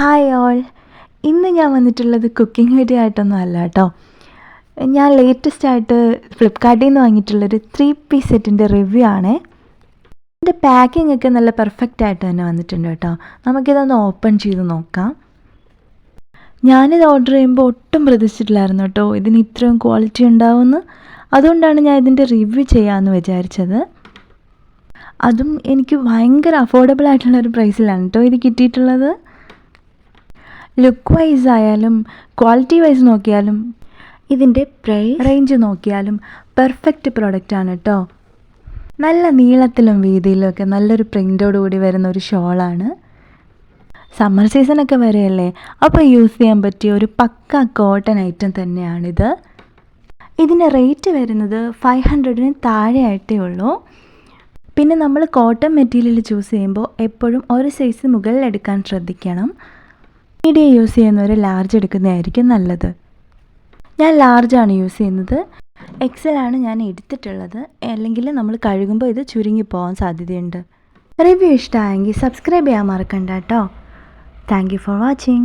Hi all. ഇന്ന് ഞാൻ വന്നിട്ടുള്ളത് കുക്കിംഗ് വീഡിയോ ആയിട്ടൊന്നും അല്ല കേട്ടോ. ഞാൻ ലേറ്റസ്റ്റ് ആയിട്ട് ഫ്ലിപ്കാർട്ടിൽ നിന്ന് വാങ്ങിയിട്ടുള്ളൊരു 3-piece സെറ്റിൻ്റെ റിവ്യൂ ആണ്. ഇതിൻ്റെ പാക്കിംഗ് ഒക്കെ നല്ല പെർഫെക്റ്റ് ആയിട്ട് തന്നെ വന്നിട്ടുണ്ട് കേട്ടോ. നമുക്കിതൊന്ന് ഓപ്പൺ ചെയ്ത് നോക്കാം. ഞാനിത് ഓർഡർ ചെയ്യുമ്പോൾ ഒട്ടും പ്രതീക്ഷിച്ചിട്ടില്ലായിരുന്നു കേട്ടോ ഇതിന് ഇത്രയും ക്വാളിറ്റി ഉണ്ടാവുമെന്ന്. അതുകൊണ്ടാണ് ഞാൻ ഇതിൻ്റെ റിവ്യൂ ചെയ്യാമെന്ന് വിചാരിച്ചത്. അതും എനിക്ക് ഭയങ്കര അഫോർഡബിൾ ആയിട്ടുള്ളൊരു പ്രൈസിലാണ് കേട്ടോ ഇത് കിട്ടിയിട്ടുള്ളത്. ലുക്ക് വൈസ് ആയാലും ക്വാളിറ്റി വൈസ് നോക്കിയാലും ഇതിൻ്റെ പ്രൈസ് റേഞ്ച് നോക്കിയാലും പെർഫെക്റ്റ് പ്രൊഡക്റ്റാണ് കേട്ടോ. നല്ല നീളത്തിലും വീതിയിലും ഒക്കെ നല്ലൊരു പ്രിൻ്റോട് കൂടി വരുന്ന ഒരു ഷോളാണ്. സമ്മർ സീസണൊക്കെ വരെയല്ലേ, അപ്പോൾ യൂസ് ചെയ്യാൻ പറ്റിയ ഒരു പക്ക കോട്ടൺ ഐറ്റം തന്നെയാണിത്. ഇതിൻ്റെ റേറ്റ് വരുന്നത് 500-ന് താഴെയായിട്ടേ ഉള്ളൂ. പിന്നെ നമ്മൾ കോട്ടൺ മെറ്റീരിയൽ ചൂസ് ചെയ്യുമ്പോൾ എപ്പോഴും ഒരു സൈസ് മുകളിൽ എടുക്കാൻ ശ്രദ്ധിക്കണം. മീഡിയം യൂസ് ചെയ്യുന്നവർ ലാർജ് എടുക്കുന്നതായിരിക്കും നല്ലത്. ഞാൻ ലാർജാണ് യൂസ് ചെയ്യുന്നത്. എക്സലാണ് ഞാൻ എടുത്തിട്ടുള്ളത്. അല്ലെങ്കിൽ നമ്മൾ കഴുകുമ്പോൾ ഇത് ചുരുങ്ങി പോകാൻ സാധ്യതയുണ്ട്. റിവ്യൂ ഇഷ്ടമായെങ്കിൽ സബ്സ്ക്രൈബ് ചെയ്യാൻ മറക്കണ്ട കേട്ടോ. Thank you for watching.